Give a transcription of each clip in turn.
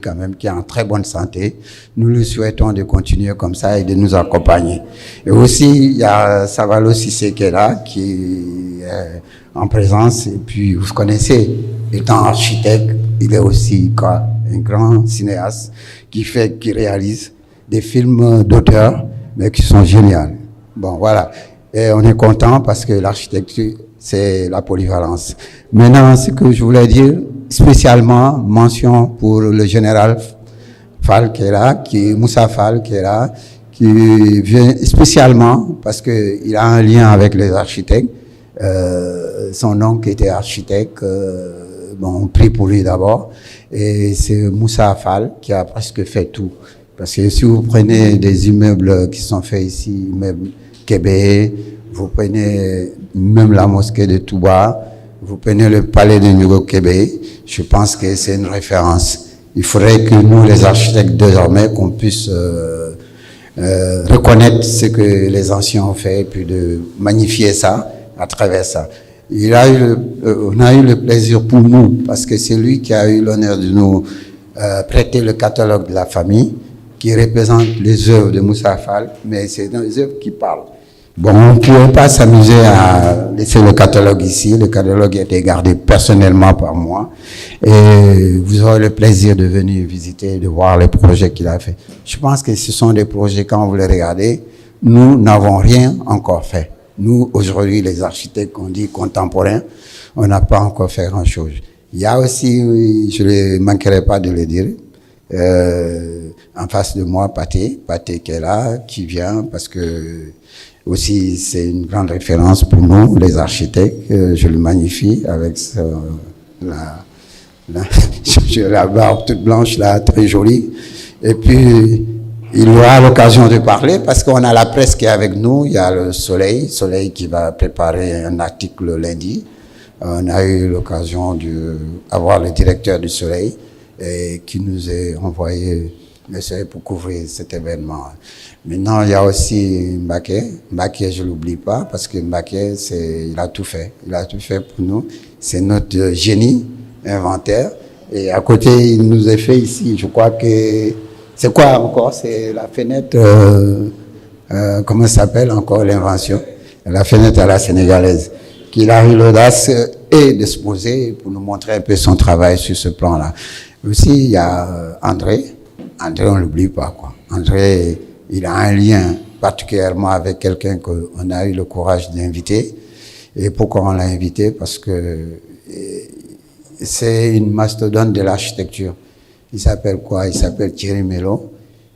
quand même, qui est en très bonne santé. Nous lui souhaitons de continuer comme ça et de nous accompagner. Et aussi, il y a Savalo Cissé qui est là, qui est en présence. Et puis, vous connaissez, étant architecte, il est aussi quoi, un grand cinéaste qui réalise des films d'auteur, mais qui sont géniaux. Bon, voilà. Et on est content parce que l'architecture, c'est la polyvalence. Maintenant, ce que je voulais dire, spécialement, mention pour le général Fall qui est là, Moussa Fall qui est là, qui vient spécialement parce qu'il a un lien avec les architectes. Son oncle était architecte, on prie pour lui d'abord. Et c'est Moussa Fall qui a presque fait tout. Parce que si vous prenez des immeubles qui sont faits ici, immeubles Québec, vous prenez même la mosquée de Touba, vous prenez le palais de Nouveau-Québec, je pense que c'est une référence. Il faudrait que nous, les architectes, désormais, qu'on puisse reconnaître ce que les anciens ont fait, et puis de magnifier ça à travers ça. On a eu le plaisir pour nous, parce que c'est lui qui a eu l'honneur de nous prêter le catalogue de la famille, qui représente les œuvres de Moussa Fall, mais c'est des œuvres qui parlent. Bon, on ne pouvait pas s'amuser à laisser le catalogue ici. Le catalogue a été gardé personnellement par moi. Et vous aurez le plaisir de venir visiter, de voir les projets qu'il a fait. Je pense que ce sont des projets, quand vous les regardez, nous n'avons rien encore fait. Nous, aujourd'hui, les architectes qu'on dit contemporains, on n'a pas encore fait grand-chose. Il y a aussi, je ne manquerai pas de le dire, en face de moi, Pathé qui est là, qui vient parce que aussi c'est une grande référence pour nous, les architectes. Je le magnifie avec la barbe toute blanche là, très jolie. Et puis il aura l'occasion de parler parce qu'on a la presse qui est avec nous. Il y a le Soleil qui va préparer un article lundi. On a eu l'occasion d'avoir le directeur du Soleil et qui nous a envoyé le Soleil pour couvrir cet événement. Maintenant, il y a aussi Mbaké. Mbaké, je ne l'oublie pas parce que Mbaké, il a tout fait. Il a tout fait pour nous. C'est notre génie inventaire. Et à côté, il nous a fait ici, je crois que... C'est quoi encore? C'est la fenêtre... comment ça s'appelle encore l'invention? La fenêtre à la sénégalaise. Qu'il a eu l'audace d'exposer pour nous montrer un peu son travail sur ce plan-là. Aussi, il y a André. André, on ne l'oublie pas, quoi. André, il a un lien particulièrement avec quelqu'un qu'on a eu le courage d'inviter. Et pourquoi on l'a invité? Parce que c'est une mastodonte de l'architecture. Il s'appelle quoi? Il s'appelle Thierry Melo.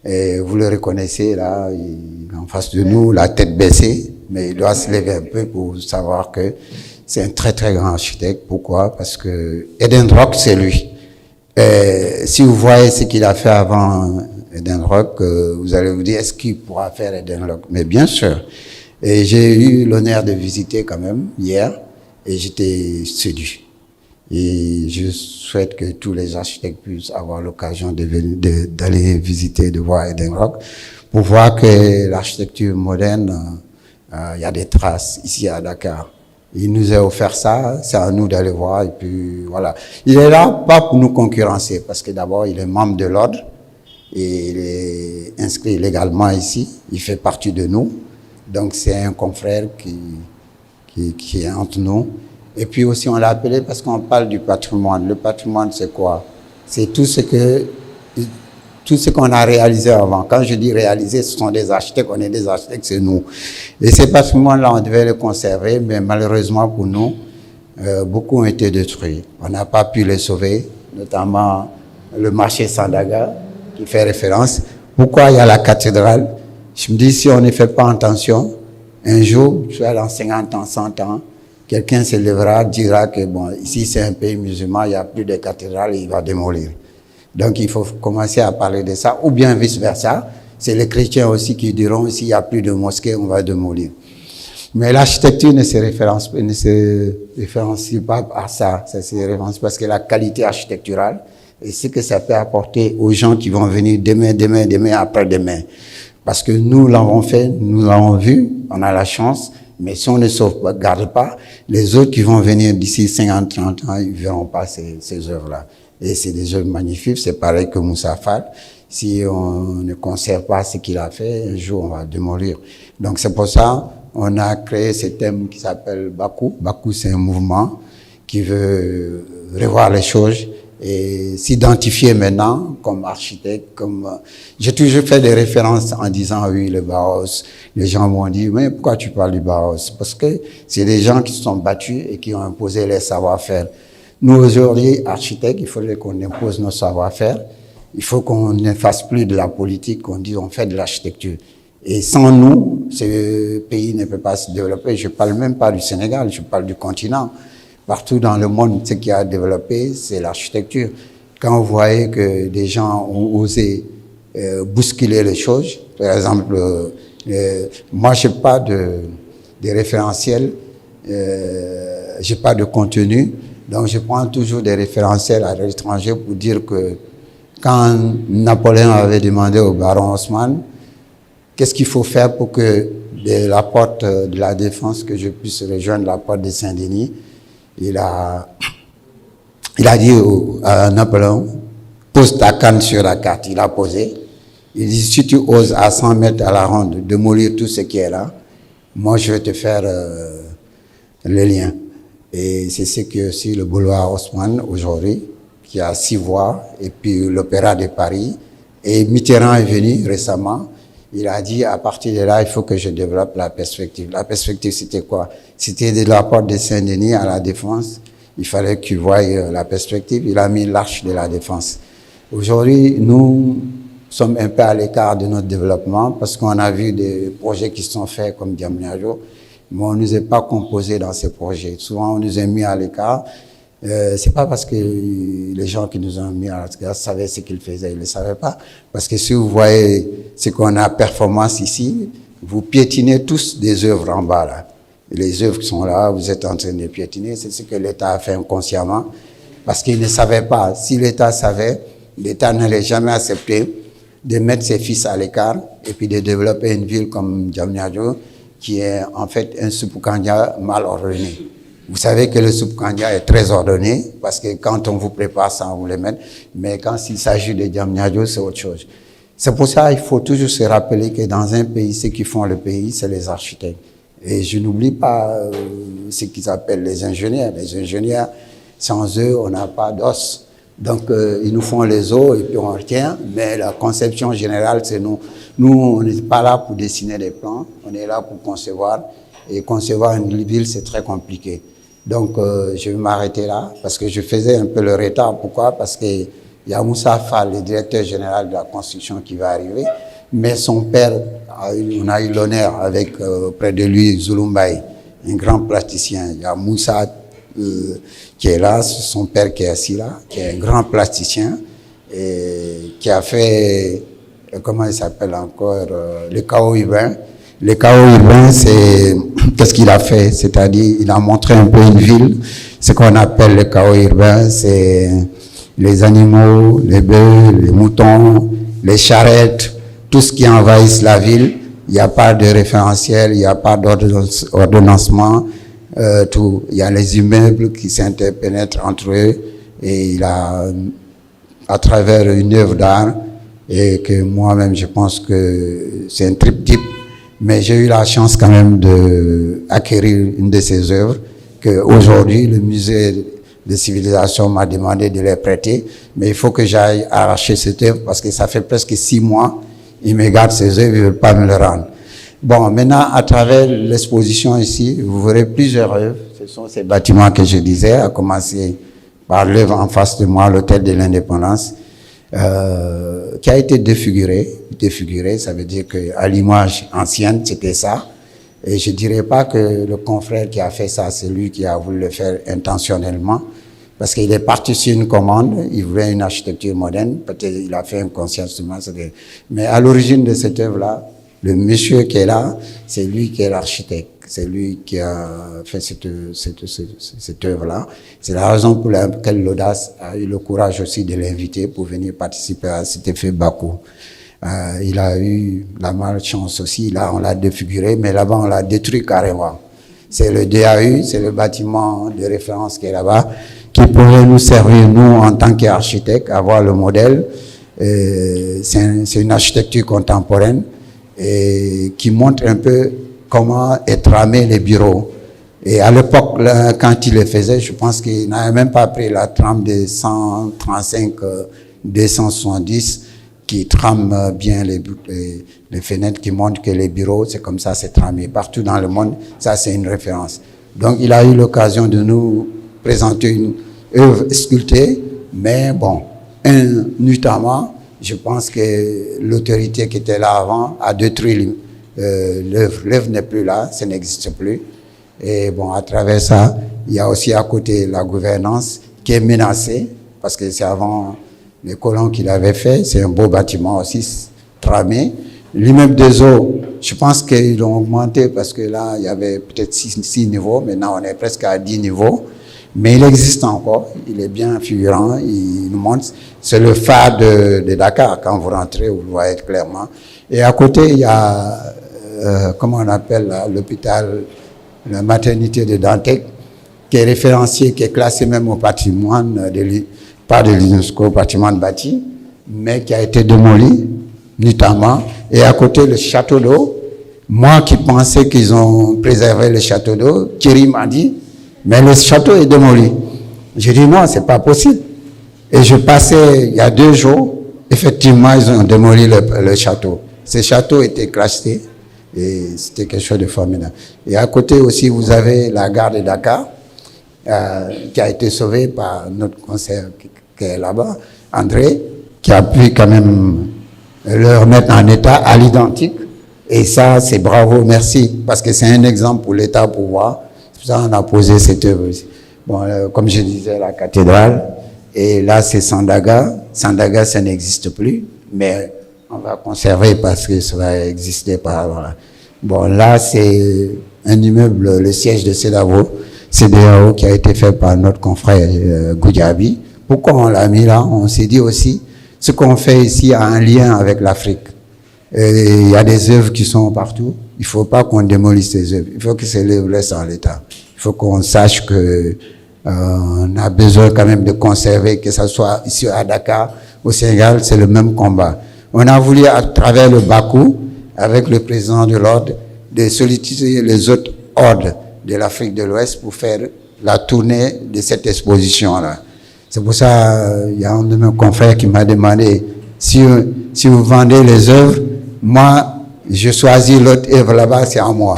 Et vous le reconnaissez, là, il est en face de nous, la tête baissée. Mais il doit se lever un peu pour savoir que c'est un très, très grand architecte. Pourquoi? Parce que Eden Rock, c'est lui. Et si vous voyez ce qu'il a fait avant Eden Rock, vous allez vous dire, est-ce qu'il pourra faire Eden Rock? Mais bien sûr. Et j'ai eu l'honneur de visiter quand même hier, et j'étais séduit. Et je souhaite que tous les architectes puissent avoir l'occasion d'aller visiter, de voir Eden Rock, pour voir que l'architecture moderne, il y a des traces ici à Dakar. Il nous a offert ça, c'est à nous d'aller voir, et puis voilà. Il est là, pas pour nous concurrencer, parce que d'abord, il est membre de l'ordre, et il est inscrit légalement ici, il fait partie de nous, donc c'est un confrère qui est entre nous. Et puis aussi, on l'a appelé parce qu'on parle du patrimoine. Le patrimoine, c'est quoi? C'est tout ce qu'on a réalisé avant. Quand je dis réaliser, ce sont des architectes, on est des architectes, c'est nous. Et ces patrimoines-là, on devait les conserver, mais malheureusement pour nous, beaucoup ont été détruits. On n'a pas pu les sauver, notamment le marché Sandaga, qui fait référence. Pourquoi il y a la cathédrale? Je me dis, si on ne fait pas attention, un jour, soit dans 50 ans, 100 ans, quelqu'un se lèvera, dira que bon, ici c'est un pays musulman, il n'y a plus de cathédrale, il va démolir. Donc il faut commencer à parler de ça, ou bien vice-versa. C'est les chrétiens aussi qui diront, s'il n'y a plus de mosquées, on va démolir. Mais l'architecture ne se référencie pas à ça. Ça se référencie parce que la qualité architecturale et ce que ça peut apporter aux gens qui vont venir demain, après-demain. Parce que nous l'avons fait, nous l'avons vu, on a la chance. Mais si on ne sauvegarde pas, les autres qui vont venir d'ici 50, 30 ans, ils ne verront pas ces œuvres-là. Et c'est des œuvres magnifiques, c'est pareil que Moussa Fall. Si on ne conserve pas ce qu'il a fait, un jour on va démolir. Donc c'est pour ça on a créé ce thème qui s'appelle Bakou. Bakou, c'est un mouvement qui veut revoir les choses et s'identifier maintenant comme architecte, comme j'ai toujours fait des références en disant oui le Bauhaus. Les gens m'ont dit mais pourquoi tu parles du Bauhaus? Parce que c'est des gens qui se sont battus et qui ont imposé les savoir-faire. Nous aujourd'hui architectes, il faudrait qu'on impose nos savoir-faire. Il faut qu'on ne fasse plus de la politique, qu'on dise on fait de l'architecture. Et sans nous, ce pays ne peut pas se développer. Je ne parle même pas du Sénégal, je parle du continent. Partout dans le monde, ce qui a développé, c'est l'architecture. Quand vous voyez que des gens ont osé bousculer les choses, par exemple, moi, je n'ai pas de référentiel, je n'ai pas de contenu, donc je prends toujours des référentiels à l'étranger pour dire que quand Napoléon avait demandé au baron Haussmann qu'est-ce qu'il faut faire pour que de la porte de la Défense, que je puisse rejoindre la porte de Saint-Denis, il a dit à Napoléon, pose ta canne sur la carte. Il a posé. Il dit, si tu oses à 100 mètres à la ronde démolir tout ce qui est là, moi je vais te faire le lien. Et c'est ce que aussi le boulevard Haussmann aujourd'hui, qui a 6 voies, et puis l'Opéra de Paris. Et Mitterrand est venu récemment. Il a dit, à partir de là, il faut que je développe la perspective. La perspective, c'était quoi? C'était de la porte de Saint-Denis à la Défense. Il fallait que tu voies la perspective. Il a mis l'arche de la Défense. Aujourd'hui, nous sommes un peu à l'écart de notre développement parce qu'on a vu des projets qui sont faits comme Diamniadio, mais on ne nous est pas composé dans ces projets. Souvent, on nous a mis à l'écart. C'est pas parce que les gens qui nous ont mis à l'écart savaient ce qu'ils faisaient, ils ne le savaient pas. Parce que si vous voyez ce qu'on a performance ici, vous piétinez tous des œuvres en bas là. Les œuvres qui sont là, vous êtes en train de piétiner, c'est ce que l'État a fait inconsciemment, parce qu'il ne savait pas. Si l'État savait, l'État n'allait jamais accepter de mettre ses fils à l'écart et puis de développer une ville comme Diamniadio, qui est en fait un Soupou-Kandia mal ordonné. Vous savez que le Soupou-Kandia est très ordonné, parce que quand on vous prépare ça, on vous le met, mais quand il s'agit de Diamniadio, c'est autre chose. C'est pour ça qu'il faut toujours se rappeler que dans un pays, ceux qui font le pays, c'est les architectes. Et je n'oublie pas ce qu'ils appellent les ingénieurs. Les ingénieurs, sans eux, on n'a pas d'os. Donc, ils nous font les os et puis on retient. Mais la conception générale, c'est nous. Nous, on n'est pas là pour dessiner des plans. On est là pour concevoir. Et concevoir une ville, c'est très compliqué. Donc, je vais m'arrêter là parce que je faisais un peu le retard. Pourquoi? Parce qu'il y a Moussa Fall, le directeur général de la construction, qui va arriver. Mais son père, on a eu l'honneur avec près de lui Zulumbaï, un grand plasticien. Il y a Moussa qui est là, son père qui est assis là, qui est un grand plasticien et qui a fait, comment il s'appelle encore, le chaos urbain. Le chaos urbain, c'est qu'est-ce qu'il a fait? C'est-à-dire, il a montré un peu une ville. Ce qu'on appelle le chaos urbain, c'est les animaux, les bœufs, les moutons, les charrettes, tout ce qui envahisse la ville. Il n'y a pas de référentiel, il n'y a pas d'ordonnancement, tout. Il y a les immeubles qui s'interpénètrent entre eux et il a, à travers une œuvre d'art, et que moi-même je pense que c'est un triptyque, mais j'ai eu la chance quand même d'acquérir une de ces œuvres qu'aujourd'hui le musée de civilisation m'a demandé de les prêter, mais il faut que j'aille arracher cette œuvre parce que ça fait presque 6 mois, ils me gardent ces œuvres, ils ne veulent pas me le rendre. Bon, maintenant, à travers l'exposition ici, vous verrez plusieurs œuvres. Ce sont ces bâtiments que je disais, à commencer par l'œuvre en face de moi, l'Hôtel de l'Indépendance, qui a été défiguré. Défiguré, ça veut dire qu'à l'image ancienne, c'était ça. Et je dirais pas que le confrère qui a fait ça, c'est lui qui a voulu le faire intentionnellement, parce qu'il est parti sur une commande, il voulait une architecture moderne, peut-être il a fait inconsciemment. Mais à l'origine de cette œuvre-là, le monsieur qui est là, c'est lui qui est l'architecte, c'est lui qui a fait cette œuvre-là. C'est la raison pour laquelle l'Audace a eu le courage aussi de l'inviter pour venir participer à cet effet Bakou. Il a eu la malchance aussi, là on l'a défiguré, mais là-bas on l'a détruit carrément. C'est le DAU, c'est le bâtiment de référence qui est là-bas, qui pourrait nous servir, nous, en tant qu'architectes, avoir le modèle. C'est une architecture contemporaine et qui montre un peu comment est tramé les bureaux. Et à l'époque, quand il le faisait, je pense qu'il n'avait même pas pris la trame de 135, 270 qui trame bien les fenêtres, qui montrent que les bureaux, c'est comme ça, c'est tramé. Partout dans le monde, ça c'est une référence. Donc il a eu l'occasion de nous présenter une œuvre sculptée, mais bon, notamment, je pense que l'autorité qui était là avant a détruit l'œuvre. L'œuvre n'est plus là, ça n'existe plus. Et bon, à travers ça, il y a aussi à côté la gouvernance qui est menacée, parce que c'est avant les colons qui l'avaient fait. C'est un beau bâtiment aussi, tramé. L'immeuble des eaux, je pense qu'ils l'ont augmenté parce que là, il y avait peut-être 6 niveaux. Maintenant, on est presque à 10 niveaux. Mais il existe encore. Il est bien figurant. Il nous montre. C'est le phare de Dakar. Quand vous rentrez, vous le voyez clairement. Et à côté, il y a, comment on appelle l'hôpital, la maternité de Dantec, qui est référencié, qui est classé même au patrimoine, pas de l'UNESCO, patrimoine bâti, mais qui a été démoli, notamment. Et à côté, le château d'eau. Moi qui pensais qu'ils ont préservé le château d'eau, Thierry m'a dit, mais le château est démoli. J'ai dit non, c'est pas possible. Et je passais, il y a 2 jours, effectivement, ils ont démoli le château. Ce château était classé. Et c'était quelque chose de formidable. Et à côté aussi, vous avez la gare de Dakar, qui a été sauvée par notre conseiller qui est là-bas, André, qui a pu quand même le remettre en état à l'identique. Et ça, c'est bravo, merci, parce que c'est un exemple pour l'État pour voir. C'est pour ça qu'on a posé cette œuvre. Bon, comme je disais, la cathédrale, et là, c'est Sandaga. Sandaga, ça n'existe plus, mais on va conserver parce que ça va exister par... Bon, là, c'est un immeuble, le siège de CEDEAO, qui a été fait par notre confrère Goudiaby. Pourquoi on l'a mis là? On s'est dit aussi, ce qu'on fait ici a un lien avec l'Afrique. Il y a des œuvres qui sont partout. Il ne faut pas qu'on démolisse ces œuvres. Il faut que ces œuvres restent en l'état. Il faut qu'on sache que on a besoin quand même de conserver, que ce soit ici à Dakar, au Sénégal, c'est le même combat. On a voulu, à travers le Bakou, avec le président de l'ordre, de solliciter les autres ordres de l'Afrique de l'Ouest pour faire la tournée de cette exposition-là. C'est pour ça, il y a un de mes confrères qui m'a demandé, si vous vendez les œuvres, moi, je choisis l'autre œuvre là-bas, c'est à moi.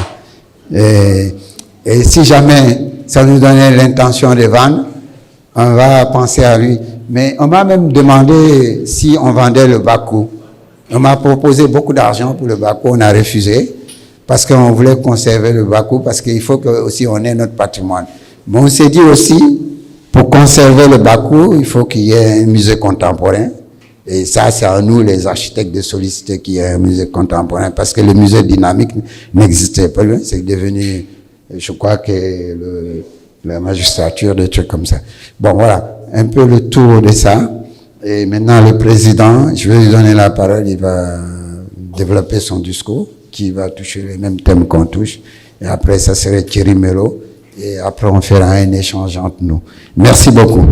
Et si jamais ça nous donnait l'intention de vendre, on va penser à lui. Mais on m'a même demandé si on vendait le Bakou. On m'a proposé beaucoup d'argent pour le Bakou, on a refusé, parce qu'on voulait conserver le Bakou, parce qu'il faut que aussi on ait notre patrimoine. Mais on s'est dit aussi, pour conserver le Bakou, il faut qu'il y ait un musée contemporain. Et ça, c'est à nous, les architectes, de solliciter qu'il y ait un musée contemporain, parce que le musée dynamique n'existait pas. C'est devenu, je crois que la magistrature, des trucs comme ça. Bon, voilà, un peu le tour de ça. Et maintenant, le président, je vais lui donner la parole, il va développer son discours, qui va toucher les mêmes thèmes qu'on touche. Et après, ça serait Thierry Melo. Et après, on fera un échange entre nous. Merci beaucoup.